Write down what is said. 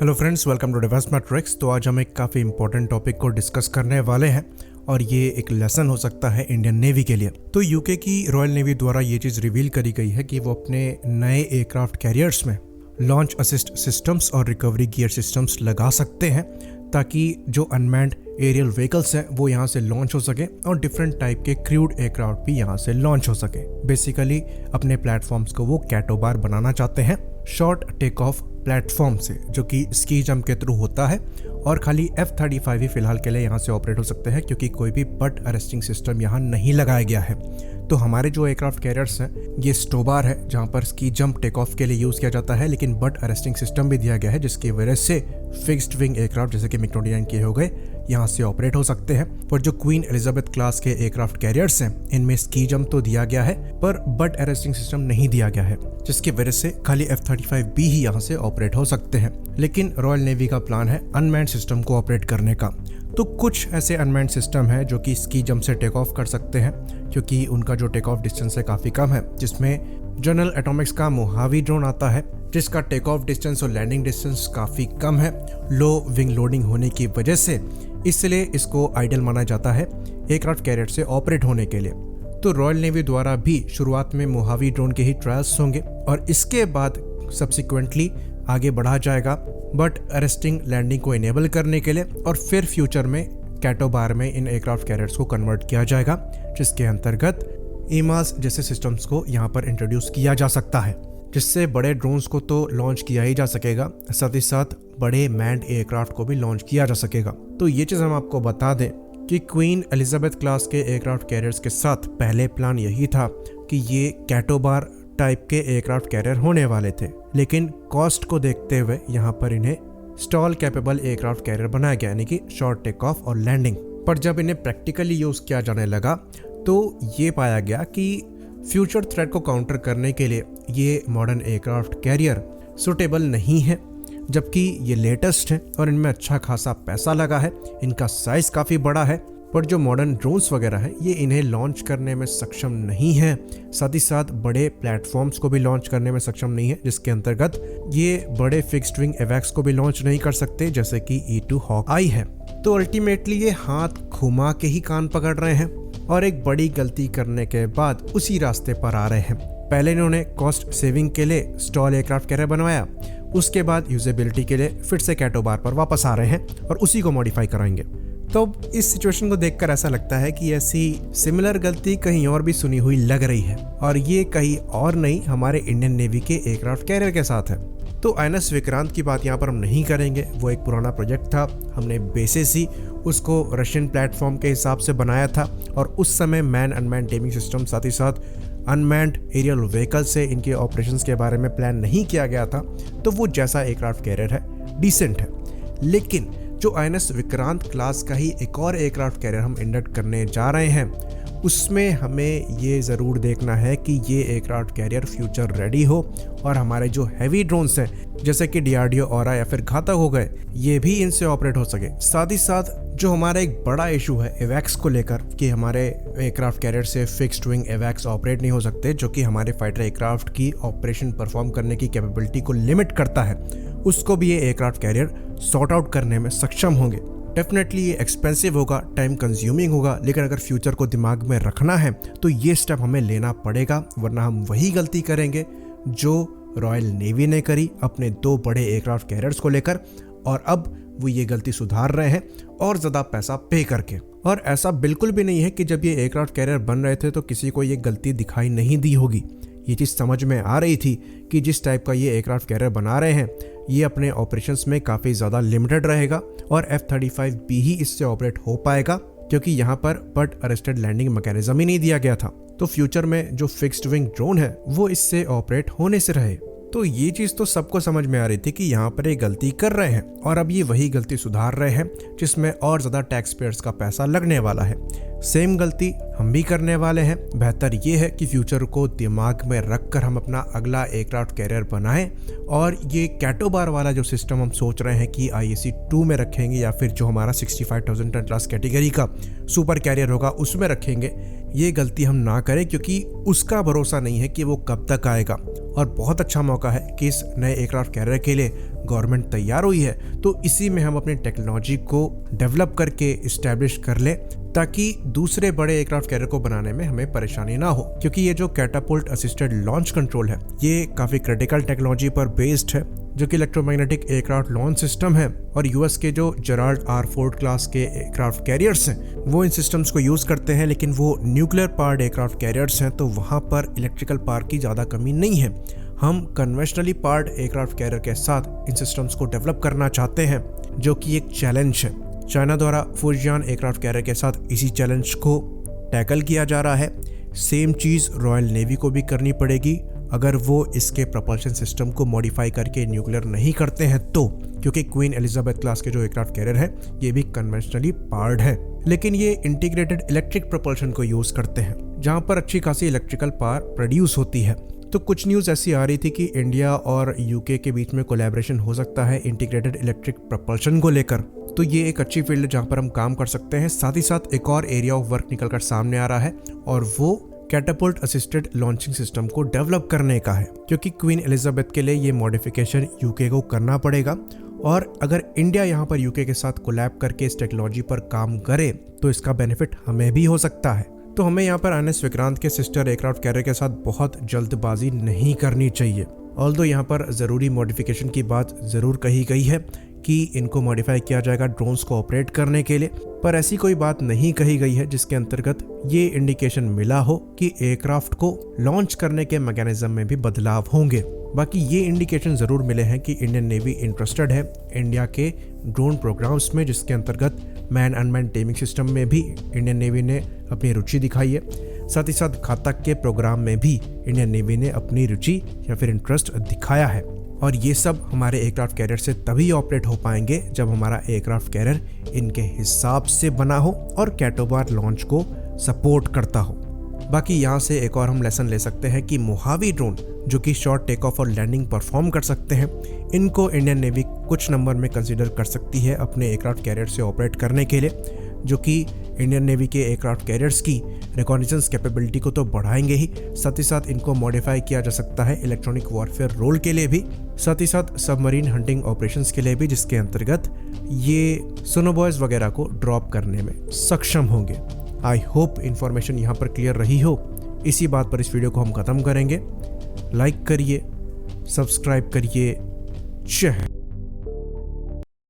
Hello friends, welcome to device matrix. तो आज हम एक काफ़ी इंपॉर्टेंट टॉपिक को डिस्कस करने वाले हैं और ये एक लेसन हो सकता है इंडियन नेवी के लिए। तो यूके की रॉयल नेवी द्वारा ये चीज़ रिवील करी गई है कि वो अपने नए एयरक्राफ्ट कैरियर्स में लॉन्च असिस्ट सिस्टम्स और रिकवरी गियर सिस्टम्स लगा सकते हैं ताकि जो अनमैन्ड एरियल व्हीकल्स हैं वो यहाँ से लॉन्च हो सके और डिफरेंट टाइप के क्रूड एयरक्राफ्ट भी यहाँ से लॉन्च हो सके। बेसिकली अपने प्लेटफॉर्म्स को वो कैटोबार बनाना चाहते हैं, शॉर्ट टेक ऑफ प्लेटफॉर्म से, जो कि स्की जंप के थ्रू होता है और खाली F-35 ही फिलहाल के लिए यहाँ से ऑपरेट हो सकते हैं क्योंकि कोई भी बट अरेस्टिंग सिस्टम यहाँ नहीं लगाया गया है। तो हमारे जो एयरक्राफ्ट कैरियर्स हैं ये स्टोबार है जहाँ पर स्की जंप टेक ऑफ के लिए यूज़ किया जाता है, लेकिन बट अरेस्टिंग सिस्टम भी दिया गया है जिसकी वजह से फिक्स्ड विंग एयरक्राफ्ट जैसे कि मिग-29 के हो गए यहाँ से ऑपरेट हो सकते हैं। पर जो क्वीन एलिजाबेथ क्लास के एयरक्राफ्ट कैरियर्स हैं इनमें स्की जंप तो दिया गया है पर बट अरेस्टिंग सिस्टम नहीं दिया गया है, जिसकी वजह से खाली F-35B ही यहाँ से ऑपरेट हो सकते हैं। लेकिन रॉयल नेवी का प्लान है अनमैन्ड सिस्टम को ऑपरेट करने का। तो कुछ ऐसे अनमैन्ड सिस्टम है जो कि स्की जंप से टेक ऑफ कर सकते हैं क्योंकि उनका जो टेक ऑफ डिस्टेंस है काफ़ी कम है, जिसमें जनरल एटॉमिक्स का मोहावी ड्रोन आता है जिसका टेक ऑफ डिस्टेंस और लैंडिंग डिस्टेंस काफ़ी कम है लो विंग लोडिंग होने की वजह से, इसलिए इसको आइडियल माना जाता है एयरक्राफ्ट कैरियर से ऑपरेट होने के लिए। तो रॉयल नेवी द्वारा भी शुरुआत में मोहावी ड्रोन के ही ट्रायल्स होंगे और इसके बाद सब्सिक्वेंटली आगे बढ़ा जाएगा बट अरेस्टिंग लैंडिंग को इनेबल करने के लिए, और फिर फ्यूचर में कैटोबार में इन एयरक्राफ्ट कैरियर्स को कन्वर्ट किया जाएगा जिसके अंतर्गत ईमास जैसे सिस्टम्स को यहाँ पर इंट्रोड्यूस किया जा सकता है, जिससे बड़े ड्रोन्स को तो लॉन्च किया ही जा सकेगा, साथ ही साथ बड़े मैन्ड एयरक्राफ्ट को भी लॉन्च किया जा सकेगा। तो ये चीज़ हम आपको बता दें कि क्वीन एलिजाबेथ क्लास के एयरक्राफ्ट कैरियर्स के साथ पहले प्लान यही था कि ये कैटोबार टाइप के एयरक्राफ्ट कैरियर होने वाले थे, लेकिन कॉस्ट को देखते हुए यहाँ पर इन्हें स्टॉल कैपेबल एयरक्राफ्ट कैरियर बनाया गया, यानी कि शॉर्ट टेक ऑफ और लैंडिंग। पर जब इन्हें प्रैक्टिकली यूज़ किया जाने लगा तो ये पाया गया कि फ्यूचर थ्रेट को काउंटर करने के लिए ये मॉडर्न एयरक्राफ्ट कैरियर सुटेबल नहीं है, जबकि ये लेटेस्ट है और इनमें अच्छा खासा पैसा लगा है, इनका साइज़ काफ़ी बड़ा है, पर जो मॉडर्न ड्रोन्स वगैरह है ये इन्हें लॉन्च करने में सक्षम नहीं है, साथ ही साथ बड़े प्लेटफॉर्म्स को भी लॉन्च करने में सक्षम नहीं है, जिसके अंतर्गत ये बड़े फिक्स्ड विंग एवैक्स को भी लॉन्च नहीं कर सकते जैसे कि E-2 हॉकआई है। तो अल्टीमेटली ये हाथ घुमा के ही कान पकड़ रहे हैं और एक बड़ी गलती करने के बाद उसी रास्ते पर आ रहे हैं। पहले इन्होंने कॉस्ट सेविंग के लिए स्टॉल एयरक्राफ्ट कैरियर बनवाया, उसके बाद यूजेबिलिटी के लिए फिर से कैटोबार पर वापस आ रहे हैं और उसी को मॉडिफाई कराएंगे। तो इस सिचुएशन को देखकर ऐसा लगता है कि ऐसी सिमिलर गलती कहीं और भी सुनी हुई लग रही है, और ये कहीं और नहीं हमारे इंडियन नेवी के एयरक्राफ्ट कैरियर के साथ है। तो INS विक्रांत की बात यहाँ पर हम नहीं करेंगे, वो एक पुराना प्रोजेक्ट था, हमने बेसिस ही उसको रशियन प्लेटफॉर्म के हिसाब से बनाया था और उस समय मैन अनमैन टेमिंग सिस्टम साथ ही साथ अनमैन्ड एरियल व्हीकल से इनके ऑपरेशंस के बारे में प्लान नहीं किया गया था। तो वो जैसा एयरक्राफ्ट कैरियर है डिसेंट है, लेकिन जो INS विक्रांत क्लास का ही एक और एयरक्राफ्ट कैरियर हम इंडक्ट करने जा रहे हैं उसमें हमें ये ज़रूर देखना है कि ये एयरक्राफ्ट कैरियर फ्यूचर रेडी हो और हमारे जो हैवी ड्रोन्स हैं जैसे कि DRDO ऑरा या फिर घातक हो गए ये भी इनसे ऑपरेट हो सके। साथ ही साथ जो हमारा एक बड़ा इशू है एवैक्स को लेकर कि हमारे एयरक्राफ्ट कैरियर से फिक्स्ड विंग एवैक्स ऑपरेट नहीं हो सकते, जो कि हमारे फाइटर एयरक्राफ्ट की ऑपरेशन परफॉर्म करने की कैपेबिलिटी को लिमिट करता है, उसको भी ये एयरक्राफ्ट कैरियर सॉर्ट आउट करने में सक्षम होंगे। डेफिनेटली ये एक्सपेंसिव होगा, टाइम कंज्यूमिंग होगा, लेकिन अगर फ्यूचर को दिमाग में रखना है तो ये स्टेप हमें लेना पड़ेगा, वरना हम वही गलती करेंगे जो रॉयल नेवी ने करी अपने 2 बड़े एयरक्राफ्ट कैरियर्स को लेकर, और अब वो ये गलती सुधार रहे हैं और ज़्यादा पैसा पे करके। और ऐसा बिल्कुल भी नहीं है कि जब ये एयरक्राफ्ट कैरियर बन रहे थे तो किसी को ये गलती दिखाई नहीं दी होगी। ये चीज़ समझ में आ रही थी कि जिस टाइप का ये एयरक्राफ्ट कैरियर बना रहे हैं ये अपने ऑपरेशंस में काफ़ी ज़्यादा लिमिटेड रहेगा और F-35B ही इससे ऑपरेट हो पाएगा क्योंकि यहाँ पर बट अरेस्टेड लैंडिंग मैकेनिज्म ही नहीं दिया गया था। तो फ्यूचर में जो फिक्स्ड विंग ड्रोन है वो इससे ऑपरेट होने से रहे। तो ये चीज़ तो सबको समझ में आ रही थी कि यहाँ पर एक गलती कर रहे हैं और अब ये वही गलती सुधार रहे हैं जिसमें और ज़्यादा टैक्स पेयर्स का पैसा लगने वाला है। सेम गलती हम भी करने वाले हैं। बेहतर ये है कि फ्यूचर को दिमाग में रखकर हम अपना अगला एयरक्राफ्ट कैरियर बनाएं और ये कैटोबार वाला जो सिस्टम हम सोच रहे हैं कि IAC-2 में रखेंगे या फिर जो हमारा 65,000 टन क्लास कैटेगरी का सुपर कैरियर होगा उसमें रखेंगे, ये गलती हम ना करें, क्योंकि उसका भरोसा नहीं है कि वो कब तक आएगा। और बहुत अच्छा मौका है कि इस नए एयरक्राफ्ट कैरियर के लिए गवर्नमेंट तैयार हुई है, तो इसी में हम अपनी टेक्नोलॉजी को डेवलप करके इस्टेब्लिश कर लें ताकि दूसरे बड़े एयरक्राफ्ट कैरियर को बनाने में हमें परेशानी ना हो। क्योंकि ये जो कैटापुल्ट असिस्टेड लॉन्च कंट्रोल है ये काफ़ी क्रिटिकल टेक्नोलॉजी पर बेस्ड है, जो कि इलेक्ट्रोमैग्नेटिक एयरक्राफ्ट लॉन्च सिस्टम है। और यूएस के जो जेराल्ड आर फोर्ड क्लास के एयरक्राफ्ट कैरियर्स हैं वो इन सिस्टम्स को यूज़ करते हैं, लेकिन वो न्यूक्लियर पावर्ड एयरक्राफ्ट कैरियर्स हैं, तो वहाँ पर इलेक्ट्रिकल पावर की ज़्यादा कमी नहीं है। हम कन्वेंशनली पावर्ड एयरक्राफ्ट कैरियर के साथ इन सिस्टम्स को डेवलप करना चाहते हैं, जो कि एक चैलेंज है। चाइना द्वारा फुजियान एयरक्राफ्ट कैरियर के साथ इसी चैलेंज को टैकल किया जा रहा है। सेम चीज़ रॉयल नेवी को भी करनी पड़ेगी अगर वो इसके प्रपल्शन सिस्टम को मॉडिफाई करके न्यूक्लियर नहीं करते हैं तो, क्योंकि क्वीन एलिजाबेथ क्लास के जो एयरक्राफ्ट कैरियर है ये भी कन्वेंशनली पावर्ड है, लेकिन ये इंटीग्रेटेड इलेक्ट्रिक प्रपल्शन को यूज़ करते हैं जहाँ पर अच्छी खासी इलेक्ट्रिकल पावर प्रोड्यूस होती है। तो कुछ न्यूज़ ऐसी आ रही थी कि इंडिया और यूके के बीच में कोलैबोरेशन हो सकता है इंटीग्रेटेड इलेक्ट्रिक प्रपल्शन को लेकर। तो ये एक अच्छी फील्ड है जहाँ पर हम काम कर सकते हैं। साथ ही साथ एक और एरिया ऑफ वर्क निकलकर सामने आ रहा है और वो कैटापुल्ट असिस्टेड लॉन्चिंग सिस्टम को डेवलप करने का है, क्योंकि क्वीन एलिजाबेथ के लिए ये मॉडिफिकेशन यूके को करना पड़ेगा। और अगर इंडिया यहाँ पर यूके के साथ कोलैब करके इस टेक्नोलॉजी पर काम करे तो इसका बेनिफिट हमें भी हो सकता है। तो हमें यहाँ पर INS विक्रांत के सिस्टर एयरक्राफ्ट कैरियर के साथ बहुत जल्दबाजी नहीं करनी चाहिए। ऑल्दो यहाँ पर ज़रूरी मॉडिफिकेशन की बात ज़रूर कही गई है कि इनको मॉडिफाई किया जाएगा ड्रोन्स को ऑपरेट करने के लिए, पर ऐसी कोई बात नहीं कही गई है जिसके अंतर्गत ये इंडिकेशन मिला हो कि एयरक्राफ्ट को लॉन्च करने के मैकेनिज्म में भी बदलाव होंगे। बाकी ये इंडिकेशन ज़रूर मिले हैं कि इंडियन नेवी इंटरेस्टेड है इंडिया के ड्रोन प्रोग्राम्स में, जिसके अंतर्गत मैन अनमैन टेमिंग सिस्टम में भी इंडियन नेवी ने अपनी रुचि दिखाई है। साथ ही साथ घातक के प्रोग्राम में भी इंडियन नेवी ने अपनी रुचि या फिर इंटरेस्ट दिखाया है। और ये सब हमारे एयरक्राफ्ट कैरियर से तभी ऑपरेट हो पाएंगे जब हमारा एयरक्राफ्ट कैरियर इनके हिसाब से बना हो और कैटोबार लॉन्च को सपोर्ट करता हो। बाकी यहाँ से एक और हम लेसन ले सकते हैं कि मोहावी ड्रोन जो कि शॉर्ट टेक ऑफ और लैंडिंग परफॉर्म कर सकते हैं, इनको इंडियन नेवी कुछ नंबर में कंसीडर कर सकती है अपने एयरक्राफ्ट कैरियर से ऑपरेट करने के लिए, जो कि इंडियन नेवी के एयरक्राफ्ट कैरियर्स की रिकॉग्निशंस कैपेबिलिटी को तो बढ़ाएंगे ही, साथ ही साथ इनको मॉडिफाई किया जा सकता है इलेक्ट्रॉनिक वॉरफेयर रोल के लिए भी, साथ ही साथ सबमरीन हंटिंग ऑपरेशंस के लिए भी, जिसके अंतर्गत ये सोनोबॉयज वगैरह को ड्रॉप करने में सक्षम होंगे। आई होप इन्फॉर्मेशन यहाँ पर क्लियर रही हो। इसी बात पर इस वीडियो को हम ख़त्म करेंगे। लाइक करिए, सब्सक्राइब करिए। जय हिंद।